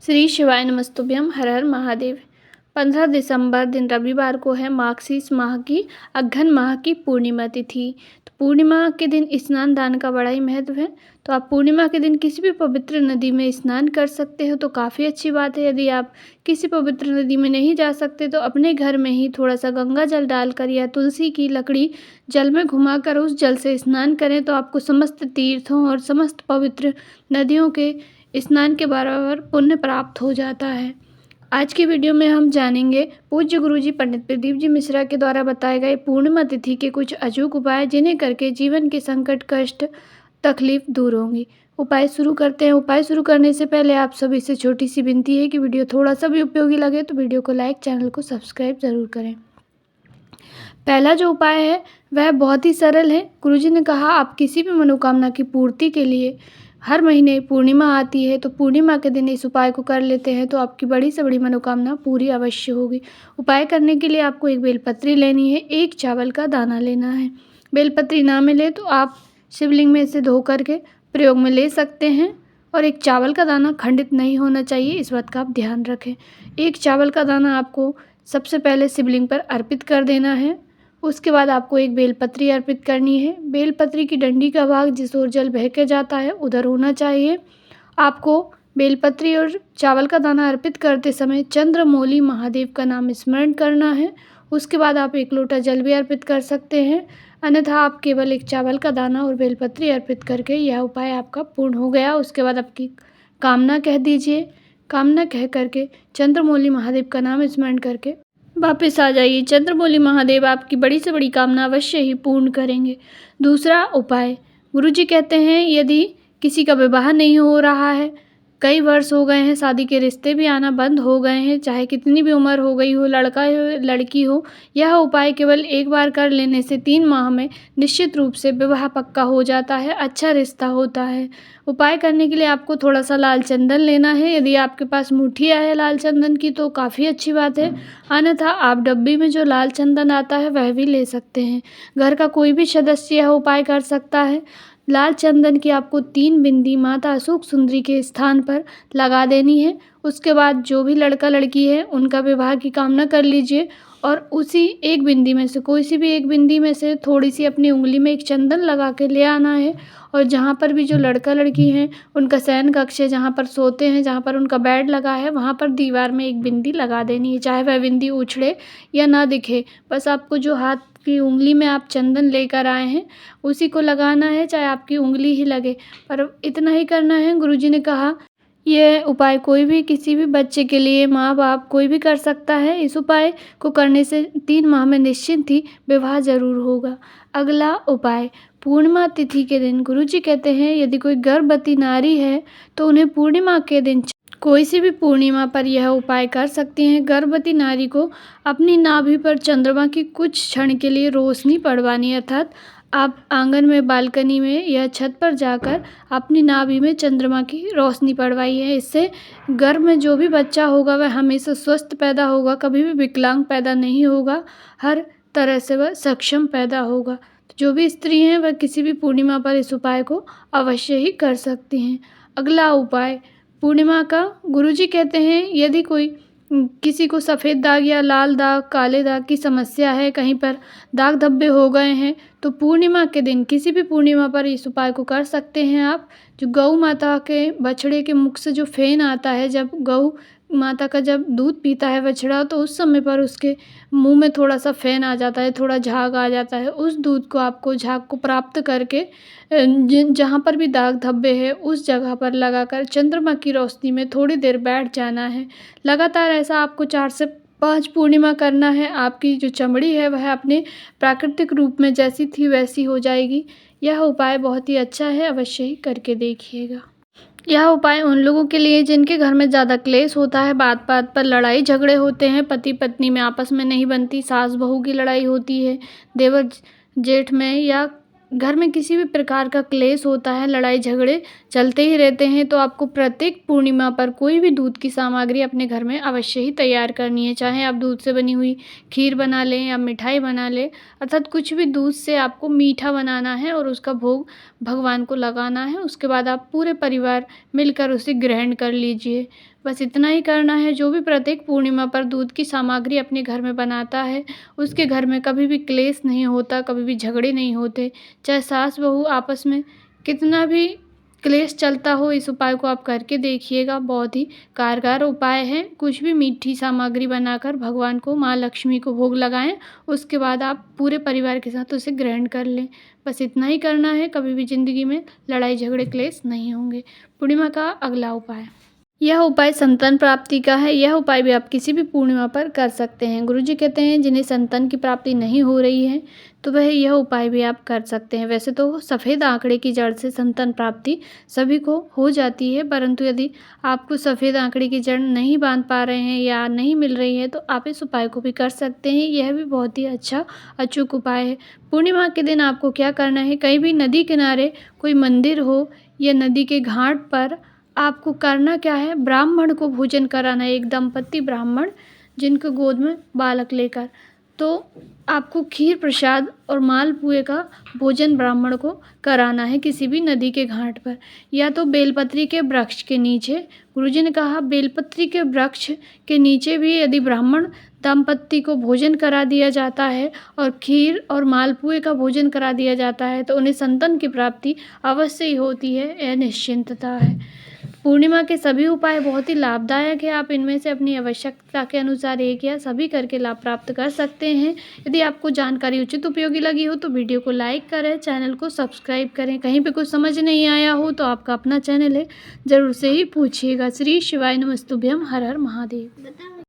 श्री शिवाय नमस्तुभ्यम। हर हर महादेव। 15 दिसंबर दिन रविवार को है मार्गशीर्ष माह की अघन माह की पूर्णिमा तिथि। तो पूर्णिमा के दिन स्नान दान का बड़ा ही महत्व है। तो आप पूर्णिमा के दिन किसी भी पवित्र नदी में स्नान कर सकते हो तो काफ़ी अच्छी बात है। यदि आप किसी पवित्र नदी में नहीं जा सकते तो अपने घर में ही थोड़ा सा गंगा जल डालकर या तुलसी की लकड़ी जल में घुमाकर उस जल से स्नान करें तो आपको समस्त तीर्थों और समस्त पवित्र नदियों के स्नान के बराबर पुण्य प्राप्त हो जाता है। आज की वीडियो में हम जानेंगे पूज्य गुरुजी पंडित प्रदीप जी मिश्रा के द्वारा बताए गए पूर्णिमा तिथि के कुछ अचूक उपाय जिन्हें करके जीवन के संकट कष्ट तकलीफ दूर होंगी। उपाय शुरू करते हैं। उपाय शुरू करने से पहले आप सभी से छोटी सी विनती है कि वीडियो थोड़ा सा भी उपयोगी लगे तो वीडियो को लाइक, चैनल को सब्सक्राइब ज़रूर करें। पहला जो उपाय है वह बहुत ही सरल है। गुरुजी ने कहा आप किसी भी मनोकामना की पूर्ति के लिए हर महीने पूर्णिमा आती है तो पूर्णिमा के दिन इस उपाय को कर लेते हैं तो आपकी बड़ी से बड़ी मनोकामना पूरी अवश्य होगी। उपाय करने के लिए आपको एक बेलपत्री लेनी है, एक चावल का दाना लेना है। बेलपत्री ना मिले तो आप शिवलिंग में इसे धो करके प्रयोग में ले सकते हैं और एक चावल का दाना खंडित नहीं होना चाहिए, इस बात का आप ध्यान रखें। एक चावल का दाना आपको सबसे पहले शिवलिंग पर अर्पित कर देना है। उसके बाद आपको एक बेलपत्री अर्पित करनी है। बेलपत्री की डंडी का भाग जिस ओर जल बह के जाता है उधर होना चाहिए। आपको बेलपत्री और चावल का दाना अर्पित करते समय चंद्रमौली महादेव का नाम स्मरण करना है। उसके बाद आप एक लोटा जल भी अर्पित कर सकते हैं, अन्यथा आप केवल एक चावल का दाना और बेलपत्री अर्पित करके यह उपाय आपका पूर्ण हो गया। उसके बाद आपकी कामना कह दीजिए। कामना कह करके चंद्रमौली महादेव का नाम स्मरण करके वापस आ जाइए। चंद्रमौली महादेव आपकी बड़ी से बड़ी कामना अवश्य ही पूर्ण करेंगे। दूसरा उपाय, गुरुजी कहते हैं यदि किसी का विवाह नहीं हो रहा है, कई वर्ष हो गए हैं, शादी के रिश्ते भी आना बंद हो गए हैं, चाहे कितनी भी उम्र हो गई हो, लड़का हो लड़की हो, यह उपाय केवल एक बार कर लेने से 3 माह में निश्चित रूप से विवाह पक्का हो जाता है, अच्छा रिश्ता होता है। उपाय करने के लिए आपको थोड़ा सा लाल चंदन लेना है। यदि आपके पास मुठिया है लाल चंदन की तो काफ़ी अच्छी बात है, अन्यथा आप डब्बी में जो लाल चंदन आता है वह भी ले सकते हैं। घर का कोई भी सदस्य यह उपाय कर सकता है। लाल चंदन की आपको 3 बिंदी माता अशोक सुंदरी के स्थान पर लगा देनी है। उसके बाद जो भी लड़का लड़की है उनका विवाह की कामना कर लीजिए और उसी एक बिंदी में से कोई सी भी एक बिंदी में से थोड़ी सी अपनी उंगली में एक चंदन लगा के ले आना है और जहाँ पर भी जो लड़का लड़की हैं उनका शयन कक्ष है, जहाँ पर सोते हैं, जहाँ पर उनका बेड लगा है, वहाँ पर दीवार में एक बिंदी लगा देनी है। चाहे वह बिंदी उछड़े या ना दिखे, बस आपको जो हाथ की उंगली में आप चंदन लेकर आए हैं उसी को लगाना है, चाहे आपकी उंगली ही लगे, पर इतना ही करना है। गुरुजी ने कहा यह उपाय कोई भी किसी भी बच्चे के लिए माँ बाप कोई भी कर सकता है। इस उपाय को करने से 3 माह में निश्चिंत ही विवाह जरूर होगा। अगला उपाय, पूर्णिमा तिथि के दिन गुरुजी कहते हैं यदि कोई गर्भवती नारी है तो उन्हें पूर्णिमा के दिन कोई सी भी पूर्णिमा पर यह उपाय कर सकती हैं। गर्भवती नारी को अपनी नाभि पर चंद्रमा की कुछ क्षण के लिए रोशनी पड़वानी, अर्थात आप आंगन में, बालकनी में या छत पर जाकर अपनी नाभि में चंद्रमा की रोशनी पड़वाइए। इससे गर्भ में जो भी बच्चा होगा वह हमेशा स्वस्थ पैदा होगा, कभी भी विकलांग पैदा नहीं होगा, हर तरह से वह सक्षम पैदा होगा। तो जो भी स्त्री हैं वह किसी भी पूर्णिमा पर इस उपाय को अवश्य ही कर सकती हैं। अगला उपाय पूर्णिमा का, गुरुजी कहते हैं यदि कोई किसी को सफ़ेद दाग या लाल दाग, काले दाग की समस्या है, कहीं पर दाग धब्बे हो गए हैं तो पूर्णिमा के दिन किसी भी पूर्णिमा पर इस उपाय को कर सकते हैं आप। जो गौ माता के बछड़े के मुख से जो फेन आता है, जब गौ माता का जब दूध पीता है बछड़ा तो उस समय पर उसके मुंह में थोड़ा सा फेन आ जाता है, थोड़ा झाग आ जाता है। उस दूध को आपको, झाग को प्राप्त करके जहाँ पर भी दाग धब्बे है उस जगह पर लगाकर चंद्रमा की रोशनी में थोड़ी देर बैठ जाना है। लगातार ऐसा आपको 4 से 5 पूर्णिमा करना है। आपकी जो चमड़ी है वह अपने प्राकृतिक रूप में जैसी थी वैसी हो जाएगी। यह उपाय बहुत ही अच्छा है, अवश्य ही करके देखिएगा। यह उपाय उन लोगों के लिए जिनके घर में ज़्यादा क्लेश होता है, बात बात पर लड़ाई झगड़े होते हैं, पति पत्नी में आपस में नहीं बनती, सास बहू की लड़ाई होती है, देवर जेठ में, या घर में किसी भी प्रकार का क्लेश होता है, लड़ाई झगड़े चलते ही रहते हैं, तो आपको प्रत्येक पूर्णिमा पर कोई भी दूध की सामग्री अपने घर में अवश्य ही तैयार करनी है। चाहे आप दूध से बनी हुई खीर बना लें या मिठाई बना लें, अर्थात कुछ भी दूध से आपको मीठा बनाना है और उसका भोग भगवान को लगाना है। उसके बाद आप पूरे परिवार मिलकर उसे ग्रहण कर लीजिए। बस इतना ही करना है। जो भी प्रत्येक पूर्णिमा पर दूध की सामग्री अपने घर में बनाता है, उसके घर में कभी भी क्लेश नहीं होता, कभी भी झगड़े नहीं होते। चाहे सास बहू आपस में कितना भी क्लेश चलता हो, इस उपाय को आप करके देखिएगा। बहुत ही कारगर उपाय है। कुछ भी मीठी सामग्री बनाकर भगवान को, माँ लक्ष्मी को भोग लगाएं, उसके बाद आप पूरे परिवार के साथ उसे ग्रहण कर लें। बस इतना ही करना है। कभी भी ज़िंदगी में लड़ाई झगड़े क्लेश नहीं होंगे। पूर्णिमा का अगला उपाय, यह उपाय संतान प्राप्ति का है। यह उपाय भी आप किसी भी पूर्णिमा पर कर सकते हैं। गुरुजी कहते हैं जिन्हें संतान की प्राप्ति नहीं हो रही है तो वह यह उपाय भी आप कर सकते हैं। वैसे तो सफ़ेद आंकड़े की जड़ से संतान प्राप्ति सभी को हो जाती है, परंतु यदि आपको सफ़ेद आंकड़े की जड़ नहीं बांध पा रहे हैं या नहीं मिल रही है तो आप इस उपाय को भी कर सकते हैं। यह भी बहुत ही अच्छा अचूक उपाय है। पूर्णिमा के दिन आपको क्या करना है, कहीं भी नदी किनारे कोई मंदिर हो या नदी के घाट पर आपको करना क्या है, ब्राह्मण को भोजन कराना है। एक दंपत्ति ब्राह्मण जिनके गोद में बालक लेकर, तो आपको खीर प्रसाद और मालपुए का भोजन ब्राह्मण को कराना है किसी भी नदी के घाट पर, या तो बेलपत्री के वृक्ष के नीचे। गुरुजी ने कहा बेलपत्री के वृक्ष के नीचे भी यदि ब्राह्मण दंपत्ति को भोजन करा दिया जाता है और खीर और मालपुए का भोजन करा दिया जाता है तो उन्हें संतान की प्राप्ति अवश्य ही होती है। यह निश्चिंतता है। पूर्णिमा के सभी उपाय बहुत ही लाभदायक है। आप इनमें से अपनी आवश्यकता के अनुसार एक या सभी करके लाभ प्राप्त कर सकते हैं। यदि आपको जानकारी उचित उपयोगी लगी हो तो वीडियो को लाइक करें, चैनल को सब्सक्राइब करें। कहीं पे कुछ समझ नहीं आया हो तो आपका अपना चैनल है, ज़रूर से ही पूछिएगा। श्री शिवाय नमस्तुभ्यम। हर हर महादेव।